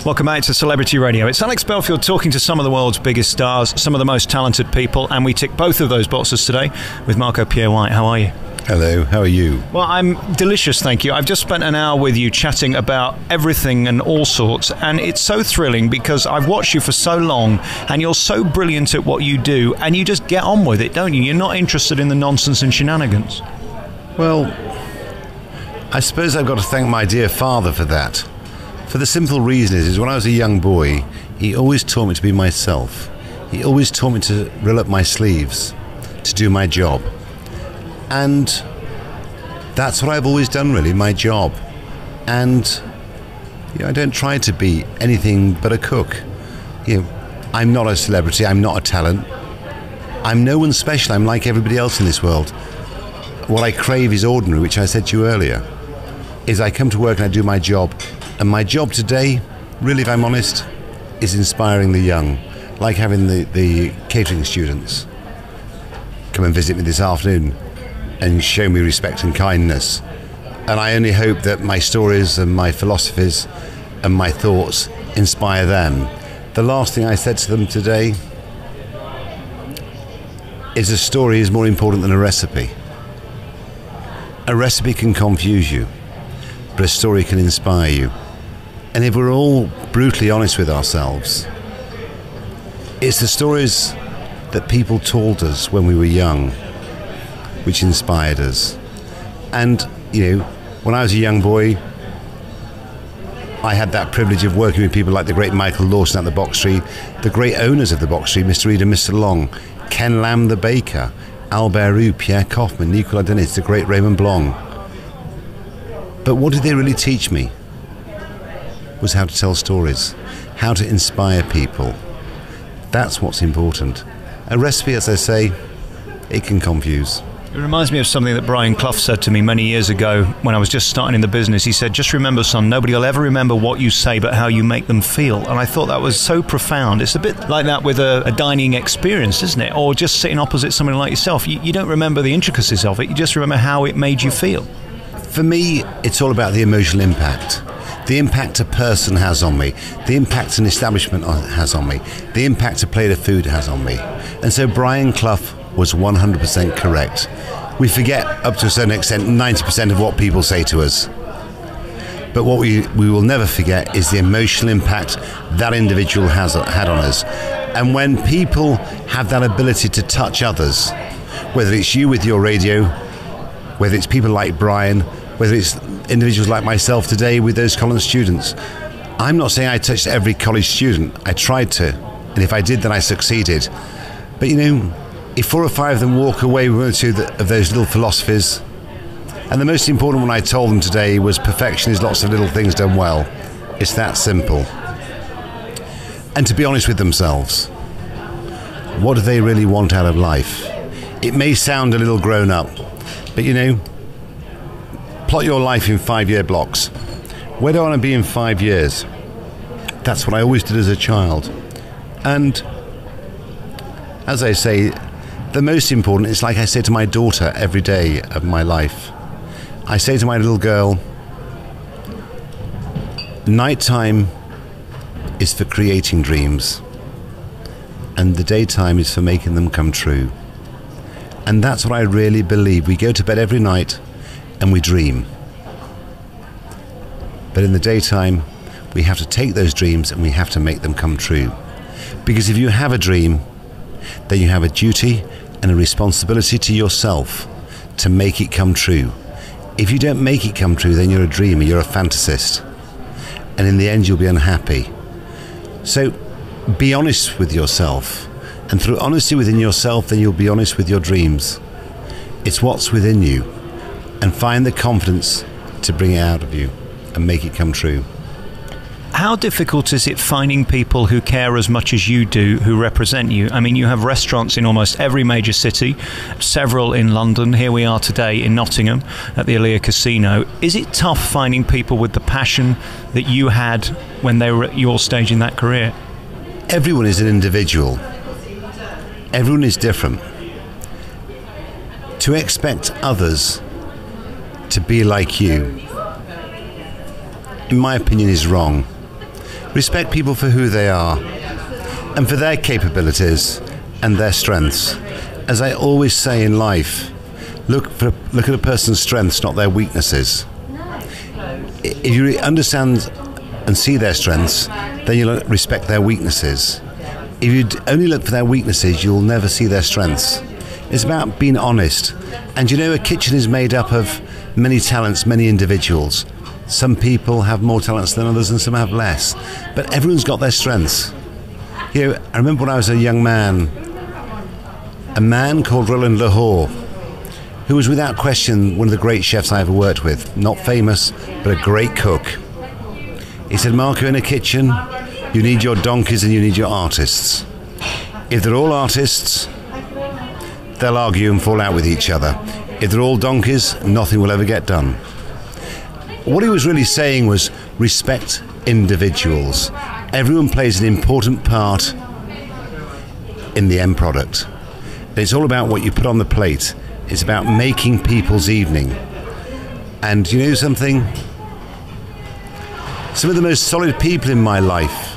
Welcome back to Celebrity Radio. It's Alex Belfield talking to some of the world's biggest stars, some of the most talented people, and we tick both of those boxes today with Marco Pierre White. How are you? Hello, how are you? Well, I'm delicious, thank you. I've just spent an hour with you chatting about everything and all sorts, and it's so thrilling because I've watched you for so long and you're so brilliant at what you do, and you just get on with it, don't you? You're not interested in the nonsense and shenanigans. Well, I suppose I've got to thank my dear father for that. For the simple reason is when I was a young boy, he always taught me to be myself. He always taught me to roll up my sleeves, to do my job. And that's what I've always done, really, my job. And I don't try to be anything but a cook. I'm not a celebrity, I'm not a talent. I'm no one special, I'm like everybody else in this world. What I crave is ordinary, which I said to you earlier, is I come to work and I do my job. And my job today, really, if I'm honest, is inspiring the young, like having the catering students come and visit me this afternoon and show me respect and kindness. And I only hope that my stories and my philosophies and my thoughts inspire them. The last thing I said to them today is a story is more important than a recipe. A recipe can confuse you, but a story can inspire you. And if we're all brutally honest with ourselves, it's the stories that people told us when we were young which inspired us. And, when I was a young boy, I had that privilege of working with people like the great Michael Lawson at the Box Tree, the great owners of the Box Tree, Mr. Reed and Mr. Long, Ken Lamb the baker, Albert Roux, Pierre Kaufman, Nicolas Denis, the great Raymond Blanc. But what did they really teach me? Was how to tell stories, how to inspire people. That's what's important. A recipe, as I say, it can confuse. It reminds me of something that Brian Clough said to me many years ago when I was just starting in the business. He said, just remember, son, nobody will ever remember what you say but how you make them feel. And I thought that was so profound. It's a bit like that with a dining experience, isn't it? Or just sitting opposite somebody like yourself. You don't remember the intricacies of it, you just remember how it made you feel. For me, it's all about the emotional impact. The impact a person has on me, the impact an establishment has on me, the impact a plate of food has on me. And so Brian Clough was 100% correct. We forget, up to a certain extent, 90% of what people say to us. But what we will never forget is the emotional impact that individual has had on us. And when people have that ability to touch others, whether it's you with your radio, whether it's people like Brian, whether it's individuals like myself today with those college students. I'm not saying I touched every college student. I tried to, and if I did, then I succeeded. But if 4 or 5 of them walk away with 1 or 2 of those little philosophies, and the most important one I told them today was perfection is lots of little things done well. It's that simple. And to be honest with themselves, what do they really want out of life? It may sound a little grown up, but plot your life in 5-year blocks. Where do I want to be in 5 years? That's what I always did as a child. And as I say, the most important is like I say to my daughter every day of my life. I say to my little girl, nighttime is for creating dreams, and the daytime is for making them come true. And that's what I really believe. We go to bed every night and we dream. But in the daytime, we have to take those dreams and we have to make them come true. Because if you have a dream, then you have a duty and a responsibility to yourself to make it come true. If you don't make it come true, then you're a dreamer, you're a fantasist. And in the end, you'll be unhappy. So be honest with yourself. And through honesty within yourself, then you'll be honest with your dreams. It's what's within you. And find the confidence to bring it out of you and make it come true. How difficult is it finding people who care as much as you do, who represent you? I mean, you have restaurants in almost every major city, several in London. Here we are today in Nottingham at the Alea Casino. Is it tough finding people with the passion that you had when they were at your stage in that career? Everyone is an individual. Everyone is different. To expect others to be like you, in my opinion, is wrong. Respect people for who they are and for their capabilities and their strengths. As I always say in life, look at a person's strengths, not their weaknesses. If you understand and see their strengths, then you'll respect their weaknesses. If you only look for their weaknesses, you'll never see their strengths. It's about being honest. And a kitchen is made up of many talents, many individuals. Some people have more talents than others and some have less. But everyone's got their strengths. I remember when I was a young man, a man called Roland Lahore, who was without question one of the great chefs I ever worked with. Not famous, but a great cook. He said, Marco, in a kitchen, you need your donkeys and you need your artists. If they're all artists, they'll argue and fall out with each other. If they're all donkeys, nothing will ever get done. What he was really saying was respect individuals. Everyone plays an important part in the end product. It's all about what you put on the plate. It's about making people's evening. And you know something? Some of the most solid people in my life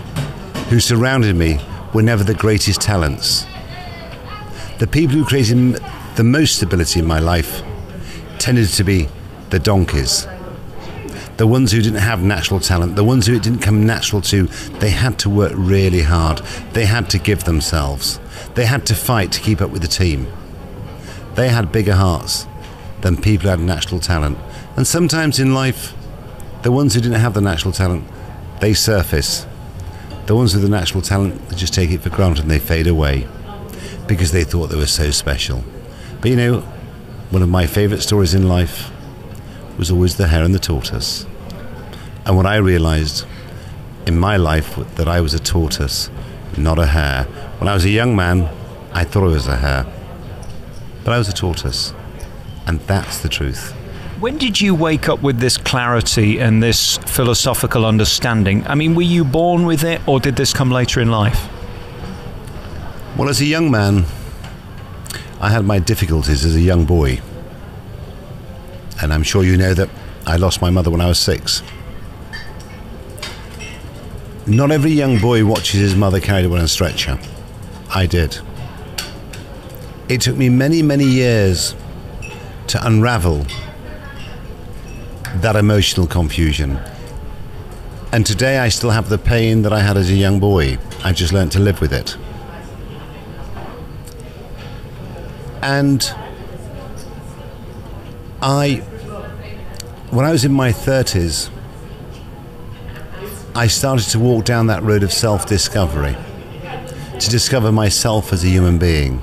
who surrounded me were never the greatest talents. The people who created the most stability in my life tended to be the donkeys. The ones who didn't have natural talent, the ones who it didn't come natural to, they had to work really hard. They had to give themselves. They had to fight to keep up with the team. They had bigger hearts than people who had natural talent. And sometimes in life, the ones who didn't have the natural talent, they surface. The ones with the natural talent, they just take it for granted and they fade away because they thought they were so special. But one of my favourite stories in life was always the hare and the tortoise. And when I realised in my life that I was a tortoise, not a hare. When I was a young man, I thought I was a hare. But I was a tortoise. And that's the truth. When did you wake up with this clarity and this philosophical understanding? I mean, were you born with it or did this come later in life? Well, as a young man, I had my difficulties as a young boy. And I'm sure you know that I lost my mother when I was 6. Not every young boy watches his mother carried away on a stretcher. I did. It took me many, many years to unravel that emotional confusion. And today I still have the pain that I had as a young boy. I just learned to live with it. And when I was in my 30s, I started to walk down that road of self-discovery, to discover myself as a human being.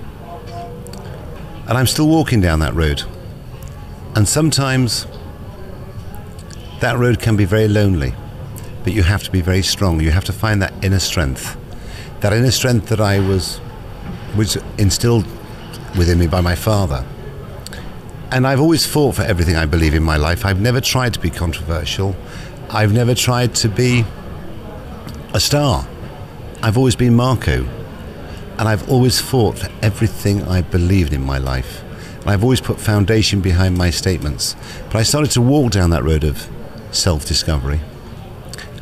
And I'm still walking down that road. And sometimes that road can be very lonely, but you have to be very strong. You have to find that inner strength. That inner strength that was instilled within me by my father. And I've always fought for everything I believe in my life. I've never tried to be controversial. I've never tried to be a star. I've always been Marco. And I've always fought for everything I believed in my life. And I've always put foundation behind my statements. But I started to walk down that road of self-discovery.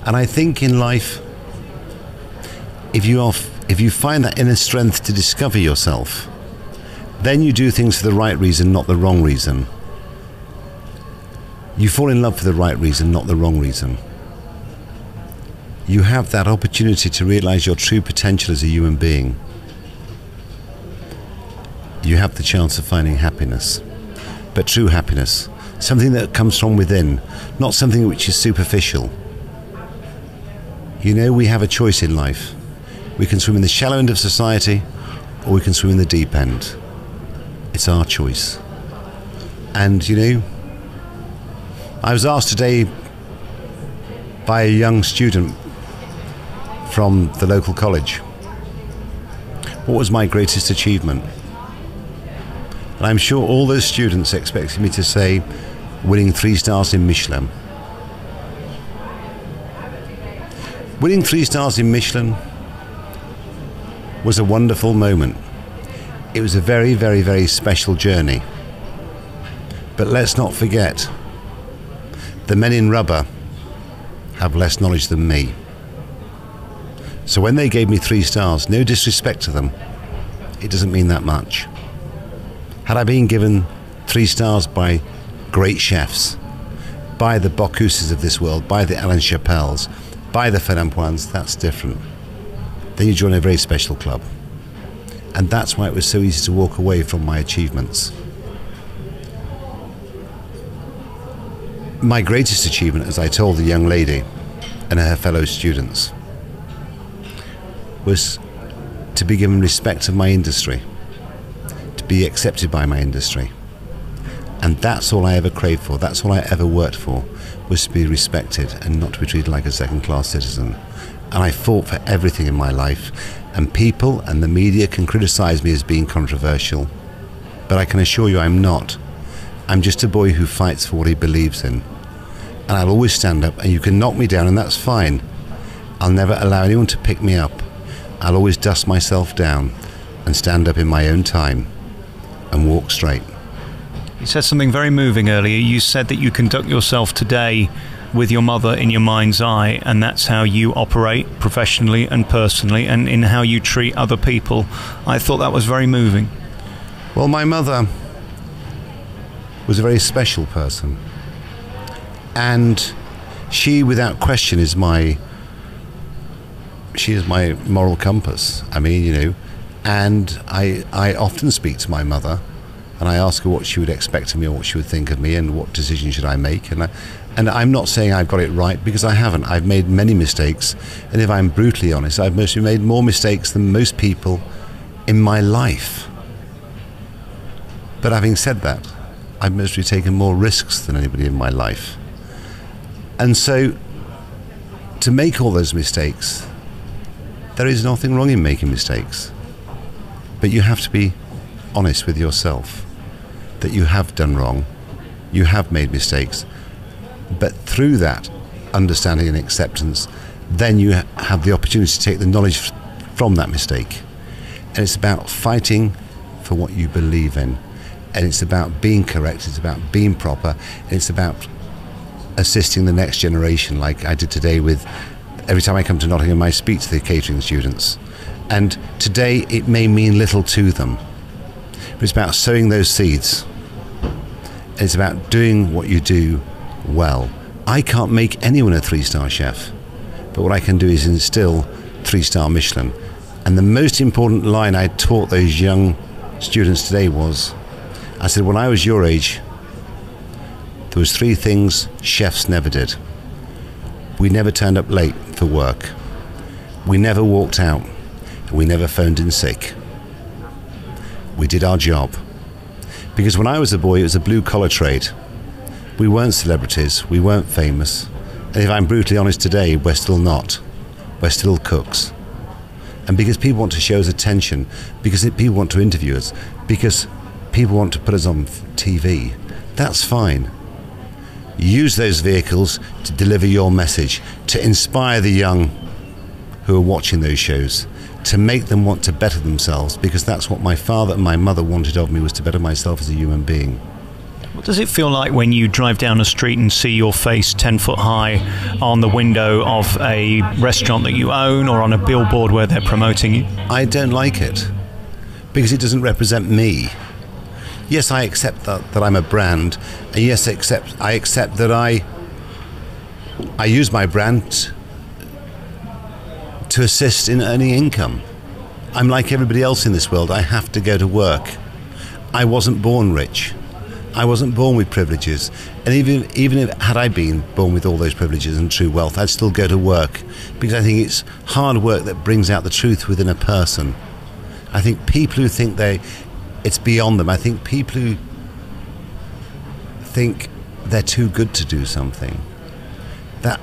And I think in life, if you find that inner strength to discover yourself, then you do things for the right reason, not the wrong reason. You fall in love for the right reason, not the wrong reason. You have that opportunity to realize your true potential as a human being. You have the chance of finding happiness, but true happiness, something that comes from within, not something which is superficial. We have a choice in life. We can swim in the shallow end of society, or we can swim in the deep end. It's our choice. And I was asked today by a young student from the local college, what was my greatest achievement? And I'm sure all those students expected me to say winning 3 stars in Michelin. Winning 3 stars in Michelin was a wonderful moment. It was a very, very, very special journey. But let's not forget, the men in rubber have less knowledge than me. So when they gave me 3 stars, no disrespect to them, it doesn't mean that much. Had I been given 3 stars by great chefs, by the Bocuses of this world, by the Alain Chapelles, by the Fernampoins, that's different. Then you join a very special club. And that's why it was so easy to walk away from my achievements. My greatest achievement, as I told the young lady and her fellow students, was to be given respect of my industry, to be accepted by my industry. And that's all I ever craved for, that's all I ever worked for, was to be respected and not to be treated like a second-class citizen. And I fought for everything in my life. And people and the media can criticize me as being controversial, but I can assure you I'm not. I'm just a boy who fights for what he believes in. And I'll always stand up, and you can knock me down, and that's fine. I'll never allow anyone to pick me up. I'll always dust myself down and stand up in my own time and walk straight. You said something very moving earlier. You said that you conduct yourself today with your mother in your mind's eye, and that's how you operate professionally and personally, and in how you treat other people. I thought that was very moving. Well, my mother was a very special person, and she, without question, is my moral compass. I mean, you know, and I often speak to my mother, and I ask her what she would expect of me, or what she would think of me, and what decision should I make. And I'm not saying I've got it right, because I haven't. I've made many mistakes, and if I'm brutally honest, I've mostly made more mistakes than most people in my life. But having said that, I've mostly taken more risks than anybody in my life. And so, to make all those mistakes, there is nothing wrong in making mistakes. But you have to be honest with yourself that you have done wrong, you have made mistakes. But through that understanding and acceptance, then you have the opportunity to take the knowledge from that mistake. And it's about fighting for what you believe in. And it's about being correct, it's about being proper, and it's about assisting the next generation, like I did today with, every time I come to Nottingham, I speak to the catering students. And today it may mean little to them, but it's about sowing those seeds. And it's about doing what you do well. I can't make anyone a 3-star chef, but what I can do is instill 3-star Michelin. And the most important line I taught those young students today was, I said, when I was your age, there was 3 things chefs never did. We never turned up late for work. We never walked out. And we never phoned in sick. We did our job. Because when I was a boy, it was a blue-collar trade. We weren't celebrities, we weren't famous. And if I'm brutally honest today, we're still not. We're still cooks. And because people want to show us attention, because people want to interview us, because people want to put us on TV, that's fine. Use those vehicles to deliver your message, to inspire the young who are watching those shows, to make them want to better themselves, because that's what my father and my mother wanted of me, was to better myself as a human being. What does it feel like when you drive down a street and see your face 10 foot high on the window of a restaurant that you own, or on a billboard where they're promoting you? I don't like it, because it doesn't represent me. Yes, I accept that I'm a brand, and yes, I accept that I use my brand to assist in earning income. I'm like everybody else in this world. I have to go to work. I wasn't born rich. I wasn't born with privileges, and even if had I been born with all those privileges and true wealth, I'd still go to work, because I think it's hard work that brings out the truth within a person. I think people who think it's beyond them. I think people who think they're too good to do something, that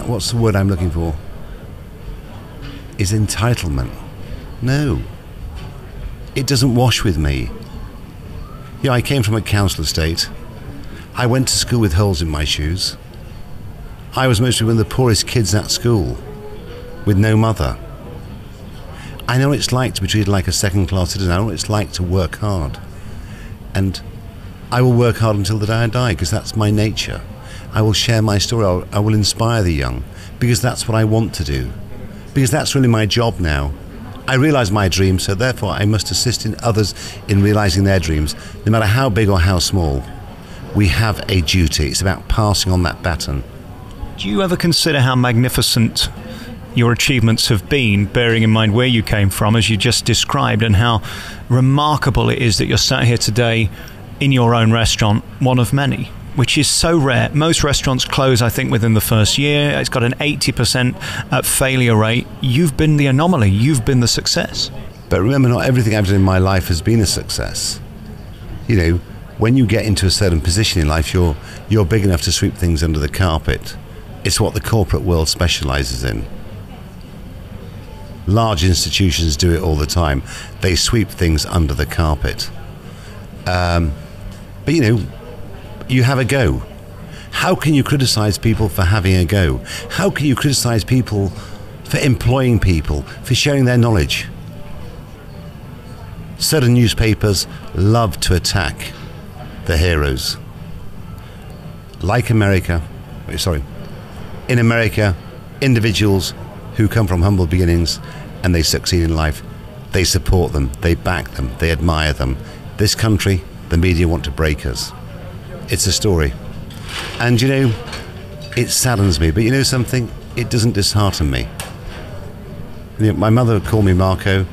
what's the word I'm looking for, is entitlement. No. It doesn't wash with me. You know, I came from a council estate. I went to school with holes in my shoes. I was mostly one of the poorest kids at school, with no mother. I know what it's like to be treated like a second-class citizen. I know what it's like to work hard. And I will work hard until the day I die, because that's my nature. I will share my story. I will inspire the young, because that's what I want to do. Because that's really my job now. I realise my dreams, so therefore I must assist in others in realising their dreams, no matter how big or how small. We have a duty. It's about passing on that baton. Do you ever consider how magnificent your achievements have been, bearing in mind where you came from, as you just described, and how remarkable it is that you're sat here today in your own restaurant, one of many, which is so rare. Most restaurants close, I think, within the first year. It's got an 80% failure rate. You've been the anomaly. You've been the success. But remember, not everything I've done in my life has been a success. You know, when you get into a certain position in life, you're big enough to sweep things under the carpet. It's what the corporate world specialises in. Large institutions do it all the time. They sweep things under the carpet. But you know, you have a go. How can you criticise people for having a go? How can you criticise people for employing people, for sharing their knowledge? Certain newspapers love to attack the heroes. Like America, in America, individuals who come from humble beginnings and they succeed in life, they support them, they back them, they admire them. This country, the media want to break us. It's a story. And you know, it saddens me, but you know something? It doesn't dishearten me. You know, my mother would call me Marco,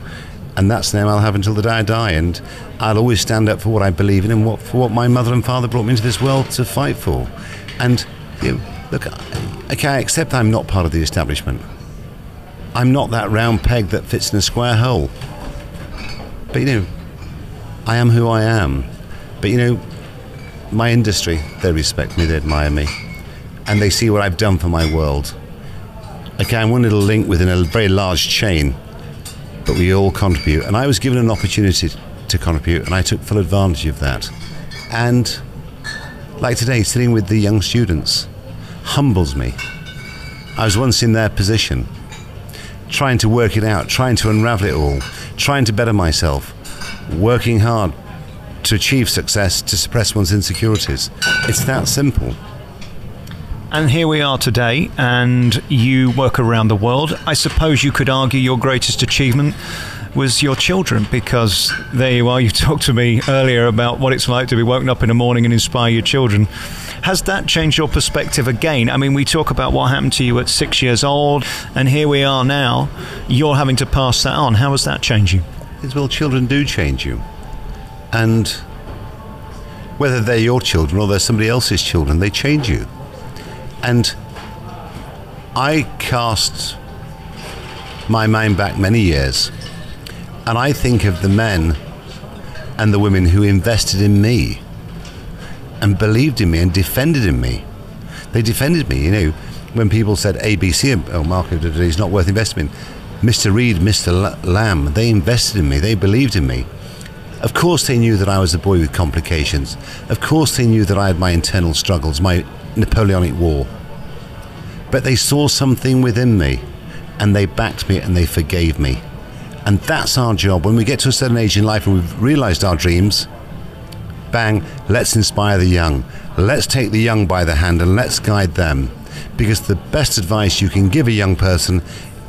and that's the name I'll have until the day I die, and I'll always stand up for what I believe in and for what my mother and father brought me into this world to fight for. And you know, look, okay, I accept I'm not part of the establishment. I'm not that round peg that fits in a square hole. But you know, I am who I am. But you know, my industry, they respect me, they admire me, and they see what I've done for my world. Okay, I'm one little link within a very large chain, but we all contribute. And I was given an opportunity to contribute, and I took full advantage of that. And like today, sitting with the young students humbles me. I was once in their position, trying to work it out, trying to unravel it all, trying to better myself, working hard to achieve success, to suppress one's insecurities. It's that simple. And here we are today, and you work around the world. I suppose you could argue your greatest achievement was your children, because there you are, you talked to me earlier about what it's like to be woken up in the morning and inspire your children. Has that changed your perspective again? I mean, we talk about what happened to you at 6 years old, and here we are now, you're having to pass that on. How has that changed you? Well, children do change you. And whether they're your children or they're somebody else's children, they change you. And I cast my mind back many years, and I think of the men and the women who invested in me and believed in me and defended in me. They defended me, you know, when people said ABC, oh, Marco, he's not worth investing in. Mr. Reed, Mr. Lamb, they invested in me, they believed in me. Of course they knew that I was a boy with complications. Of course they knew that I had my internal struggles, my Napoleonic War. But they saw something within me, and they backed me and they forgave me. And that's our job. When we get to a certain age in life and we've realised our dreams, bang, let's inspire the young. Let's take the young by the hand and let's guide them. Because the best advice you can give a young person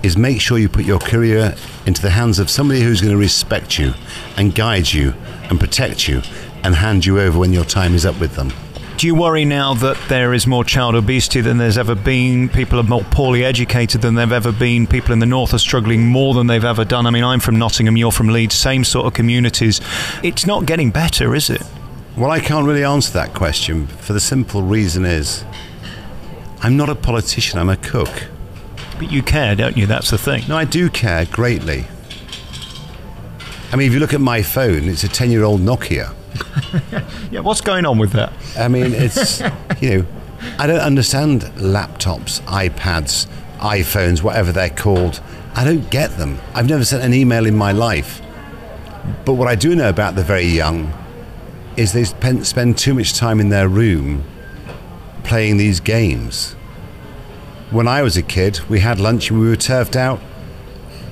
is make sure you put your career into the hands of somebody who's going to respect you and guide you and protect you and hand you over when your time is up with them. Do you worry now that there is more child obesity than there's ever been? People are more poorly educated than they've ever been. People in the north are struggling more than they've ever done. I mean, I'm from Nottingham, you're from Leeds, same sort of communities. It's not getting better, is it? Well, I can't really answer that question for the simple reason is I'm not a politician, I'm a cook. But you care, don't you? That's the thing. No, I do care greatly. I mean, if you look at my phone, it's a 10-year-old Nokia. Yeah, what's going on with that? I mean, it's, you know, I don't understand laptops, iPads, iPhones, whatever they're called. I don't get them. I've never sent an email in my life. But what I do know about the very young is they spend too much time in their room playing these games. When I was a kid, we had lunch and we were turfed out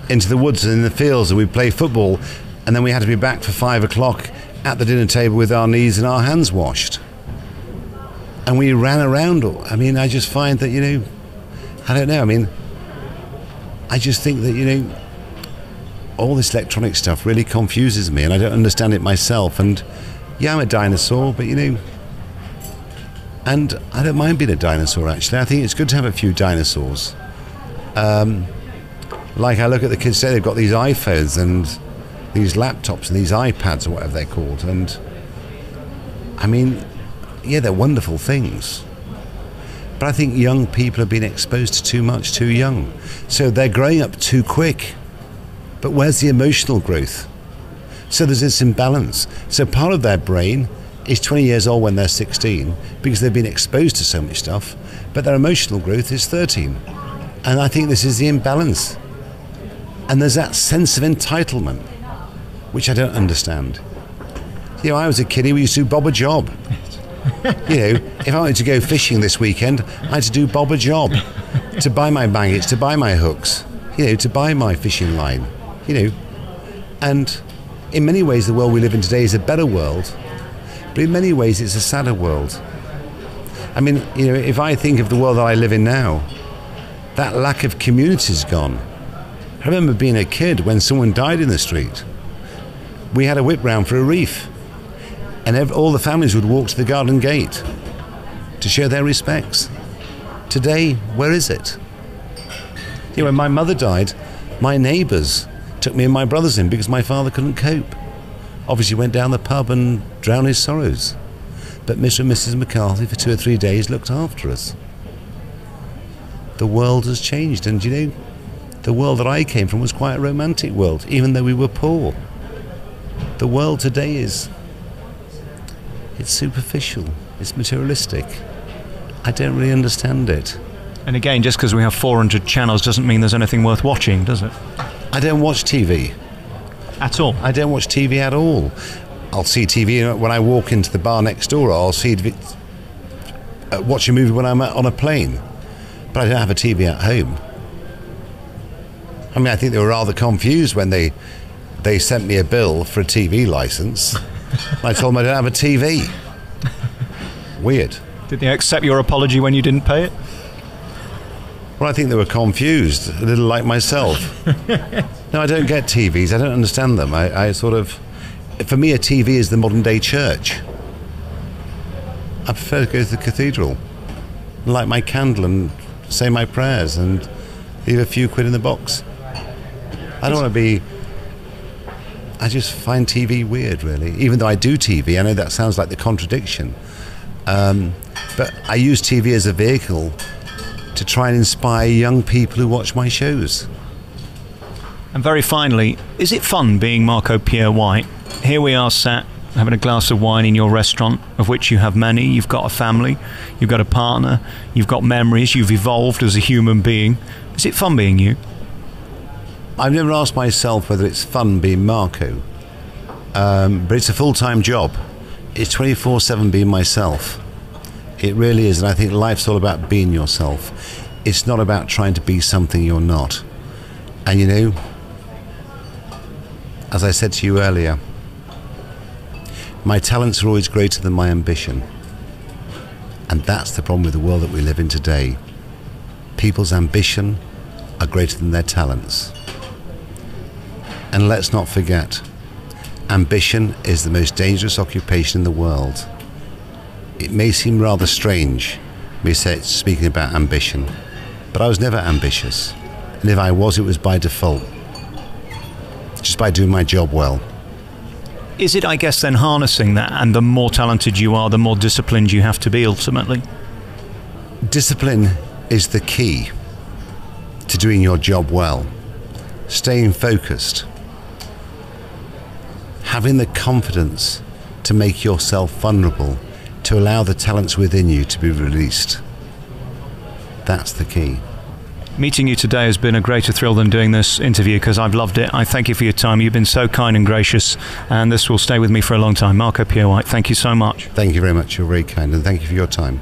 into the woods and in the fields and we'd play football, and then we had to be back for 5 o'clock at the dinner table with our knees and our hands washed. and we ran around. I mean, I just find that, I don't know. I mean, I just think that, all this electronic stuff really confuses me, and I don't understand it myself. And yeah, I'm a dinosaur, but and I don't mind being a dinosaur, actually. I think it's good to have a few dinosaurs. Like I look at the kids today, they've got these iPhones and these laptops and these iPads or whatever they're called. And I mean, yeah, they're wonderful things. But I think young people have been exposed to too much too young. So they're growing up too quick. But where's the emotional growth? So there's this imbalance. So part of their brain is 20 years old when they're 16 because they've been exposed to so much stuff, but their emotional growth is 13. And I think this is the imbalance. And there's that sense of entitlement, which I don't understand. I was a kiddie, we used to do bob a job. If I wanted to go fishing this weekend, I had to do bob a job to buy my maggots, to buy my hooks, to buy my fishing line, And in many ways, the world we live in today is a better world, but in many ways, it's a sadder world. I mean, if I think of the world that I live in now, that lack of community is gone. I remember being a kid when someone died in the street. We had a whip round for a reef, and all the families would walk to the garden gate to show their respects. Today, where is it? When my mother died, my neighbours took me and my brothers in because my father couldn't cope. Obviously went down the pub and drowned his sorrows. But Mr. and Mrs. McCarthy for 2 or 3 days looked after us. The world has changed, and the world that I came from was quite a romantic world, even though we were poor. The world today it's superficial, it's materialistic. I don't really understand it. And again, just because we have 400 channels doesn't mean there's anything worth watching, does it? I don't watch TV. At all? I don't watch TV at all. I'll see TV when I walk into the bar next door, or I'll watch a movie when I'm on a plane. But I don't have a TV at home. I mean, I think they were rather confused when they sent me a bill for a TV license. I told them I don't have a TV. Weird. Did they accept your apology when you didn't pay it? Well, I think they were confused, a little like myself. No, I don't get TVs. I don't understand them. I sort of... For me, a TV is the modern day church. I prefer to go to the cathedral, light my candle and say my prayers and leave a few quid in the box. I don't want to be... I just find TV weird, really. Even though I do TV, I know that sounds like the contradiction. But I use TV as a vehicle to try and inspire young people who watch my shows. And very finally, is it fun being Marco Pierre White? Here we are sat having a glass of wine in your restaurant, of which you have many. You've got a family, you've got a partner, you've got memories, you've evolved as a human being. Is it fun being you? I've never asked myself whether it's fun being Marco, but it's a full-time job. It's 24/7 being myself. It really is, and I think life's all about being yourself. It's not about trying to be something you're not. And as I said to you earlier, my talents are always greater than my ambition. And that's the problem with the world that we live in today. People's ambition are greater than their talents. And let's not forget, ambition is the most dangerous occupation in the world. It may seem rather strange, me speaking about ambition, but I was never ambitious. And if I was, it was by default. Just by doing my job well. Is it, I guess, then harnessing that, and the more talented you are, the more disciplined you have to be ultimately? Discipline is the key to doing your job well. Staying focused. Having the confidence to make yourself vulnerable, to allow the talents within you to be released. That's the key. Meeting you today has been a greater thrill than doing this interview, because I've loved it. I thank you for your time. You've been so kind and gracious, and this will stay with me for a long time. Marco Pierre White, thank you so much. Thank you very much. You're very kind, and thank you for your time.